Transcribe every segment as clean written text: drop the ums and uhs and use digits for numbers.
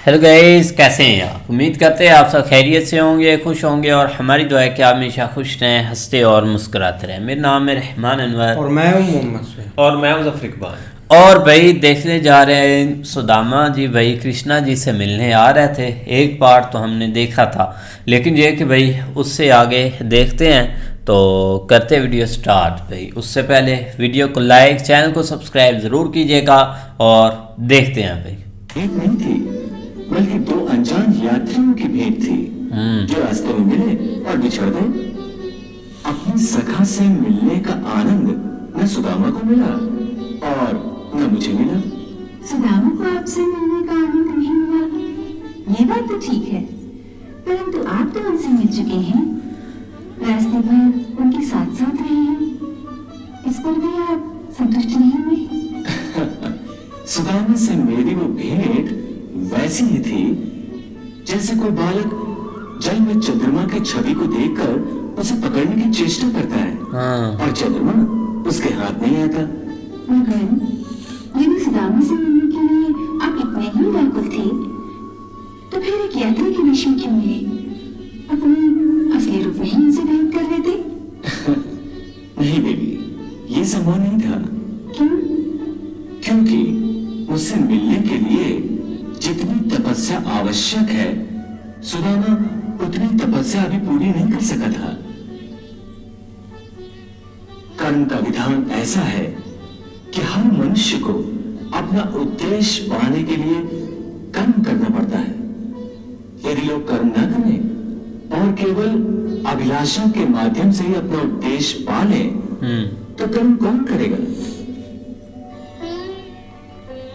Hello guys, कैसे हैं आप। उम्मीद करते हैं आप सब खैरियत से होंगे, खुश होंगे और हमारी दुआ है कि आप हमेशा खुश रहें, हंसते और मुस्कुराते रहें। मेरा नाम है रहमान अनवर और मैं हूं मोहम्मद सुहेल। और मैं मुजफ्फर इकबाल। और भाई देखने जा रहे हैं सुदामा जी। भाई कृष्णा जी से मिलने आ रहे थे। एक पार्ट तो हमने देखा था, लेकिन ये कि भाई उससे आगे देखते हैं। तो करते वीडियो स्टार्ट। भाई उससे पहले वीडियो को लाइक, चैनल को सब्सक्राइब ज़रूर कीजिएगा और देखते हैं भाई। भेंट नहीं थी, बल्कि दो अनजान यात्रियों की भेंट थी जो रास्ते में मिले और बिछड़ गए। अपनी सखा से मिलने का आनंद न सुदामा को मिला और न मुझे मिला। सुदामा को आपसे मिलने का आनंद नहीं मिला, ये बात तो ठीक है, परंतु आप तो उनसे मिल चुके हैं, रास्ते भर उनके साथ साथ रहे हैं, इस पर भी आप संतुष्ट नहीं हुए? सुदामा से मेरी वो भेंट वैसी ही थी जैसे कोई बालक जल में चंद्रमा की छवि को देखकर उसे पकड़ने की चेष्टा करता है और चंद्रमा उसके हाथ नहीं आता। मगर यदि सुदामा से मिलने के लिए आप इतने ही व्याकुल थे, तो फिर एक यात्री के वेश में क्यों मिले? अपने असली रूप में ही उनसे भेंट कर लेते। नहीं बेबी, ये संभव नहीं था। क्यों? क्योंकि मुझसे मिलने के लिए जितनी तपस्या आवश्यक है, सुदामा उतनी तपस्या अभी पूरी नहीं कर सका था। कर्म का विधान ऐसा है कि हर मनुष्य को अपना उद्देश्य पाने के लिए कर्म करना पड़ता है। यदि लोग कर्म न करें और केवल अभिलाषा के माध्यम से ही अपना उद्देश्य पा लें, तो कर्म कौन करेगा?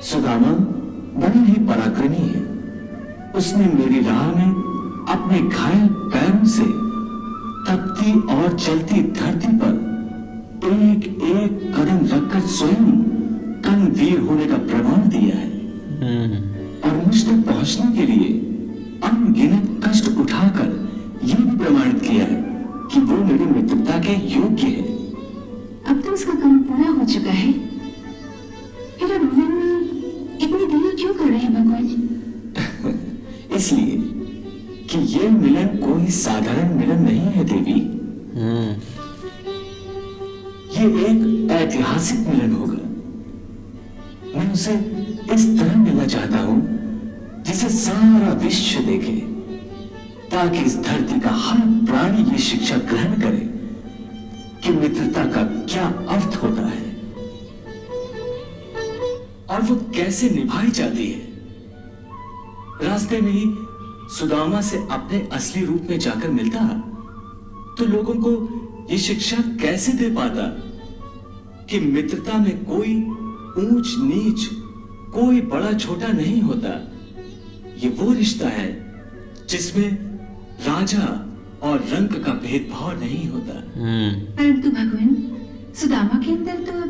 सुदामा बड़ा ही पराक्रमी है। उसने मेरी राह में अपने घायल पैरों से तपती और चलती धरती पर एक एक कदम रखकर स्वयं कर्मवीर होने का प्रमाण दिया है और मुझ तक पहुंचने के लिए अनगिनत कष्ट उठाकर यह भी प्रमाणित किया है कि वो मेरी मित्रता के योग्य है। अब तो उसका काम पूरा हो चुका है, फिर अब मन में इतनी देर क्यों कर रहे हैं भगवान? इसलिए कि ये मिलन कोई साधारण मिलन नहीं है देवी। ये एक ऐतिहासिक मिलन होगा। मैं उसे इस तरह मिलना चाहता हूं जिसे सारा विश्व देखे, ताकि इस धरती का हर प्राणी ये शिक्षा ग्रहण करे कि मित्रता का क्या अर्थ होता है और वो कैसे निभाई जाती है। रास्ते में ही सुदामा से अपने असली रूप में जाकर मिलता तो लोगों को ये शिक्षा कैसे दे पाता कि मित्रता में कोई ऊंच नीच, कोई बड़ा छोटा नहीं होता। ये वो रिश्ता है जिसमें राजा और रंग का भेदभाव नहीं होता। परंतु भगवान, सुदामा के अंदर तो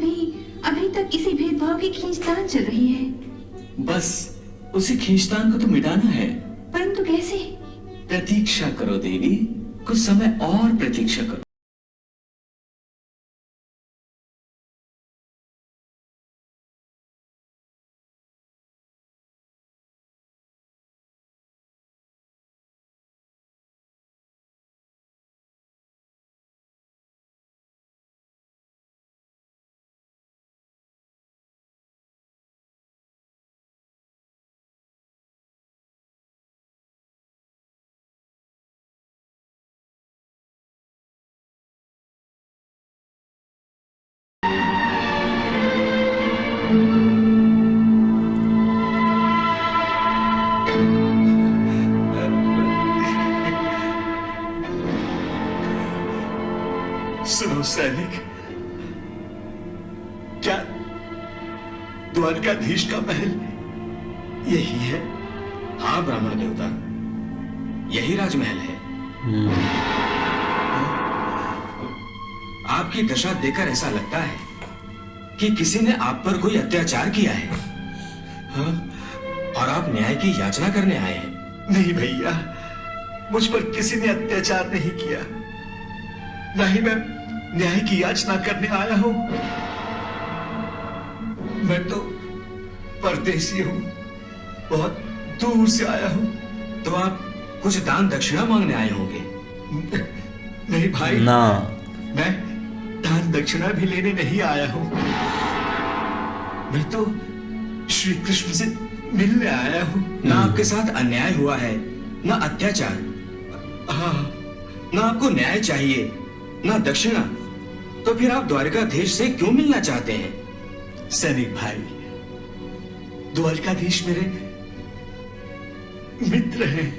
अभी तक इसी भेदभाव की खींचतान चल रही है। बस उसी खींचतान को तो मिटाना है। परंतु कैसे? प्रतीक्षा करो देवी, कुछ समय और प्रतीक्षा करो। सुनो सैनिक, क्या द्वारकाधीश का महल यही है? हाँ ब्राह्मण देवता, यही राजमहल है। आपकी दशा देखकर ऐसा लगता है कि किसी ने आप पर कोई अत्याचार किया है। हाँ? और आप न्याय की याचना करने आए हैं। नहीं भैया, मुझ पर किसी ने अत्याचार नहीं किया, न ही मैं न्याय की याचना करने आया हूं। मैं तो परदेसी हूं, बहुत दूर से आया हूं। तो आप कुछ दान दक्षिणा मांगने आए होंगे। नहीं भाई, ना मैं दान दक्षिणा भी लेने नहीं आया हूं। मैं तो श्री कृष्ण से मिलने आया हूं। ना आपके साथ अन्याय हुआ है, ना अत्याचार। हाँ, ना आपको न्याय चाहिए, ना दक्षिणा। तो फिर आप द्वारकाधीश से क्यों मिलना चाहते हैं? सैनिक भाई, द्वारकाधीश मेरे मित्र हैं।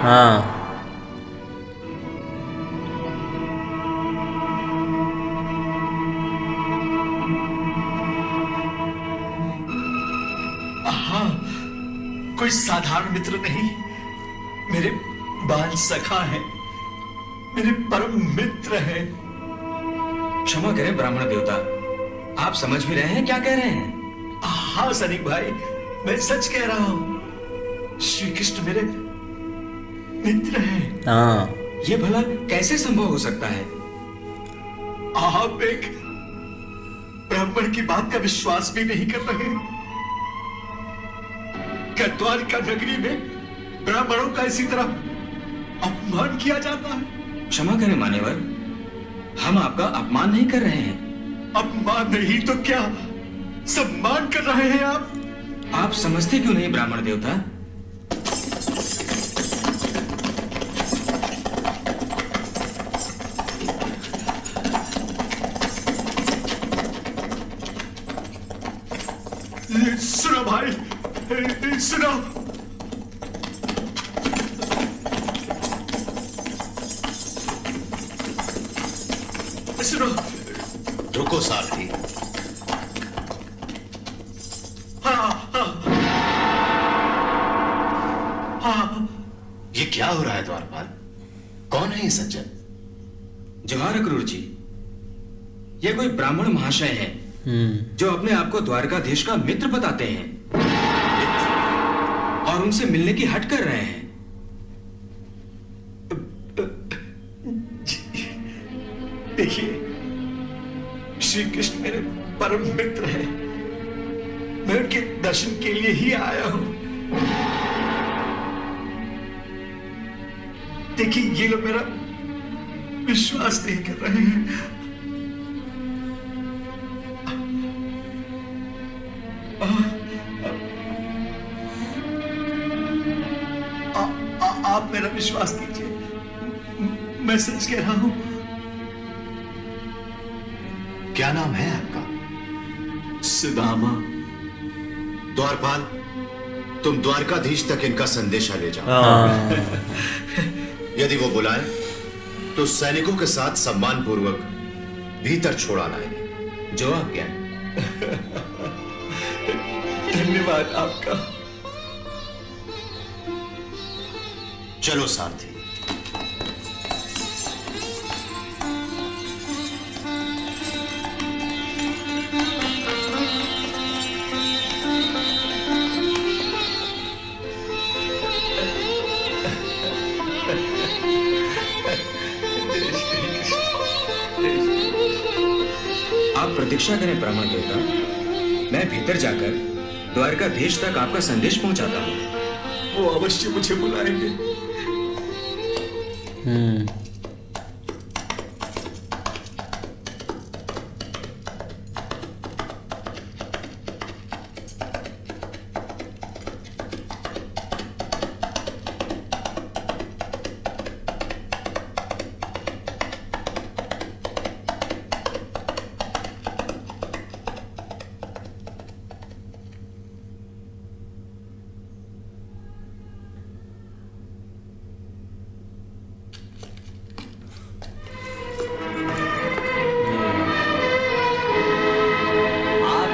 हाँ हाँ, कोई साधारण मित्र नहीं, मेरे बाल सखा है, मेरे परम मित्र हैं। क्षमा करें ब्राह्मण देवता, आप समझ भी रहे हैं क्या कह रहे हैं? हाँ सैनिक भाई, मैं सच कह रहा हूं। श्री कृष्ण मेरे मित्र हैं। हाँ ये भला कैसे संभव हो सकता है? आप एक ब्राह्मण की बात का विश्वास भी नहीं कर रहे। क्या द्वारका नगरी में ब्राह्मणों का इसी तरह अपमान किया जाता है? क्षमा करें मान्यवर, हम आपका अपमान नहीं कर रहे हैं। अपमान नहीं तो क्या सम्मान कर रहे हैं आप? आप समझते क्यों नहीं ब्राह्मण देवता? सुनो भाई, सुनो। सुनो, रुको सारथी। हाँ हाँ हाँ। ये क्या हो रहा है द्वारपाल? कौन है ये सज्जन? जोहार अक्रूर जी, ये कोई ब्राह्मण महाशय है जो अपने आप को द्वारकाधीश का मित्र बताते हैं और उनसे मिलने की हट कर रहे हैं। देखिए, श्री कृष्ण मेरे परम मित्र हैं। मैं उनके दर्शन के लिए ही आया हूं। देखिए, ये लोग मेरा विश्वास नहीं कर रहे हैं। आप मेरा विश्वास कीजिए, मैं सच कह रहा हूं। क्या नाम है आपका? सुदामा। द्वारपाल, तुम द्वारकाधीश तक इनका संदेशा ले जाओ। हाँ यदि वो बुलाए तो सैनिकों के साथ सम्मान पूर्वक भीतर छोड़ा लाएंगे। जो आज्ञा। धन्यवाद आपका। चलो सारथी। आप प्रतीक्षा करें ब्राह्मण देवता, मैं भीतर जाकर द्वारकाधीश तक आपका संदेश पहुंचाता हूं। वो अवश्य मुझे बुलाएंगे।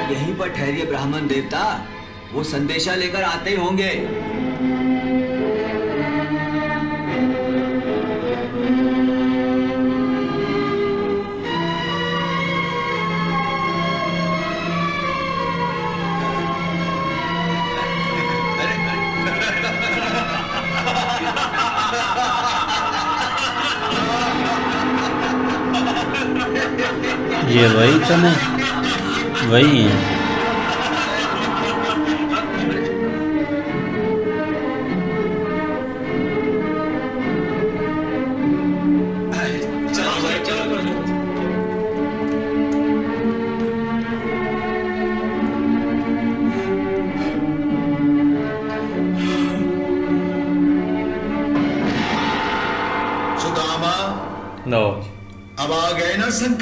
यहीं पर ठहरिए ब्राह्मण देवता, वो संदेशा लेकर आते ही होंगे। ये वही तो नहीं, वही है।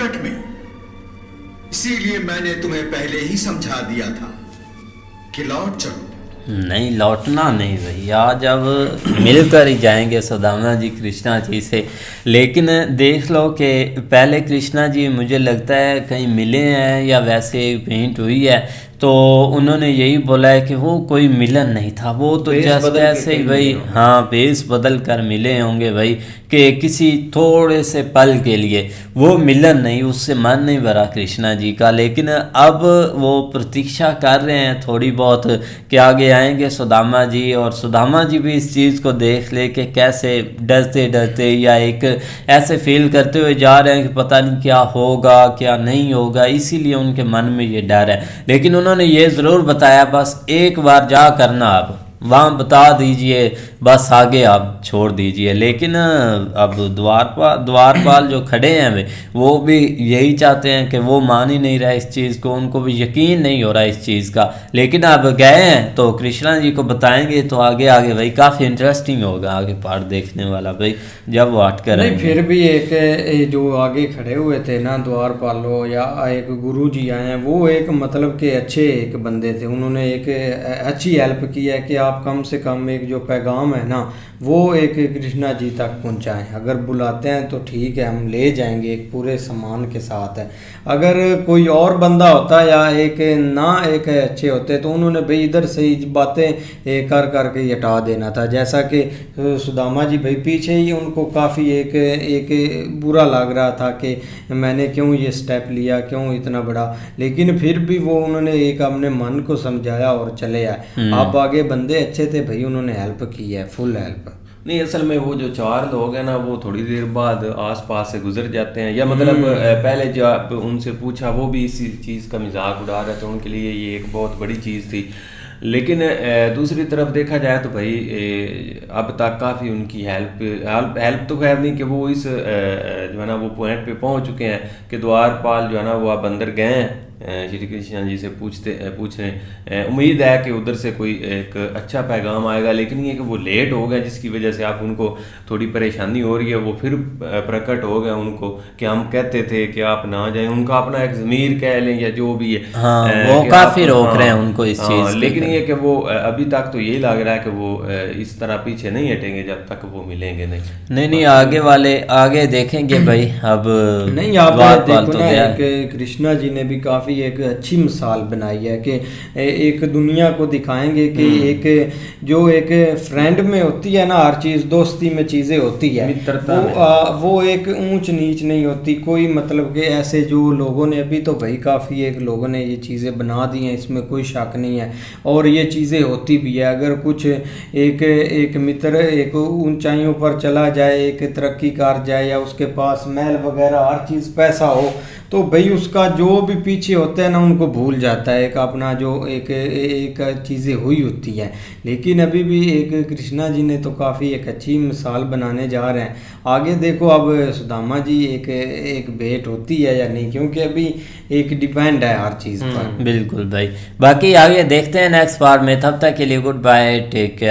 संकट में। इसीलिए मैंने तुम्हें पहले ही समझा दिया था कि लौट चलो। नहीं, लौटना नहीं भाई, आज अब मिलकर ही जाएंगे सुदामा जी कृष्णा जी से। लेकिन देख लो कि पहले कृष्णा जी मुझे लगता है कहीं मिले हैं या वैसे भेंट हुई है, तो उन्होंने यही बोला है कि वो कोई मिलन नहीं था, वो तो जस्ट ऐसे ही भाई, हाँ, भेस बदल कर मिले होंगे भाई, कि किसी थोड़े से पल के लिए, वो मिलन नहीं, उससे मन नहीं भरा कृष्णा जी का। लेकिन अब वो प्रतीक्षा कर रहे हैं थोड़ी बहुत कि आगे आएंगे सुदामा जी, और सुदामा जी भी इस चीज़ को देख ले कि कैसे डरते डरते या एक ऐसे फील करते हुए जा रहे हैं कि पता नहीं क्या होगा क्या नहीं होगा, इसीलिए उनके मन में ये डर है। लेकिन उन्होंने ये ज़रूर बताया बस एक बार जा करना, आप वहाँ बता दीजिए, बस आगे आप छोड़ दीजिए। लेकिन अब द्वारपाल जो खड़े हैं वे, वो भी यही चाहते हैं कि वो मान ही नहीं रहा इस चीज़ को, उनको भी यकीन नहीं हो रहा इस चीज़ का। लेकिन अब गए हैं तो कृष्णा जी को बताएंगे तो आगे आगे भाई काफ़ी इंटरेस्टिंग होगा आगे पार्ट देखने वाला भाई, जब वो हट कर नहीं। फिर भी एक जो आगे खड़े हुए थे ना द्वारपालो या एक गुरु जी आए हैं, वो एक मतलब के अच्छे एक बंदे थे, उन्होंने एक अच्छी हेल्प की है कि आप कम से कम एक जो पैगाम है ना वो एक कृष्णा जी तक पहुंचाएं। अगर बुलाते हैं तो ठीक है, हम ले जाएंगे एक पूरे सामान के साथ है। अगर कोई और बंदा होता या एक अच्छे होते तो उन्होंने भाई इधर से ही बातें कर करके हटा देना था। जैसा कि सुदामा जी भाई पीछे ही उनको काफ़ी एक बुरा लग रहा था कि मैंने क्यों ये स्टेप लिया, क्यों इतना बड़ा, लेकिन फिर भी वो उन्होंने एक अपने मन को समझाया और चले आए। आप आगे बंदे अच्छे थे भाई, उन्होंने हेल्प की है, फुल हेल्प। नहीं, असल में वो जो 4 लोग हैं ना वो थोड़ी देर बाद आसपास से गुजर जाते हैं, या मतलब पहले जब उनसे पूछा वो भी इसी चीज़ का मजाक उड़ा रहे थे, उनके लिए ये एक बहुत बड़ी चीज़ थी। लेकिन दूसरी तरफ देखा जाए तो भाई अब तक काफ़ी उनकी हेल्प तो खैर नहीं कि वो इस जो है ना वो पॉइंट पे पहुंच चुके हैं कि द्वारपाल जो है ना वो अब अंदर गए हैं श्री कृष्ण जी से पूछ रहे। उम्मीद है कि उधर से कोई एक अच्छा पैगाम आएगा, लेकिन ये कि वो लेट हो गए जिसकी वजह से आप उनको थोड़ी परेशानी हो रही है। वो फिर प्रकट हो गए उनको कि हम कहते थे कि आप ना जाएं, उनका अपना एक ज़मीर कह लें या जो भी है, हाँ, वो काफ़ी रोक रहे हैं उनको इस चीज़। लेकिन ये कि वो अभी तक तो यही लग रहा है कि वो इस तरह पीछे नहीं हटेंगे जब तक वो मिलेंगे नहीं। आगे वाले आगे देखेंगे भाई। अब नहीं, आप देखो ना कि कृष्णा जी ने भी काफ़ी एक अच्छी मिसाल बनाई है कि एक दुनिया को दिखाएंगे कि एक जो एक फ्रेंड में होती है ना हर चीज़, दोस्ती में चीज़ें होती है, वो एक ऊंच नीच नहीं होती कोई, मतलब कि ऐसे जो लोगों ने अभी तो भाई काफ़ी एक लोगों ने ये चीज़ें बना दी हैं, इसमें कोई शक नहीं है, और ये चीज़ें होती भी है। अगर कुछ एक मित्र एक ऊंचाइयों पर चला जाए, एक तरक्की कर जाए, या उसके पास महल वगैरह हर चीज़ पैसा हो, तो भाई उसका जो भी पीछे होता है ना उनको भूल जाता है, एक अपना जो एक चीज़ें हुई होती हैं। लेकिन अभी भी एक कृष्णा जी ने तो काफ़ी एक अच्छी मिसाल बनाने जा रहे हैं। आगे देखो अब सुदामा जी एक भेंट होती है या नहीं, क्योंकि अभी एक डिपेंड है हर चीज़ पर। बिल्कुल भाई, बाकी आगे देखते हैं नेक्स्ट पार्ट में। तब तक के लिए गुड बाय, टेक केयर।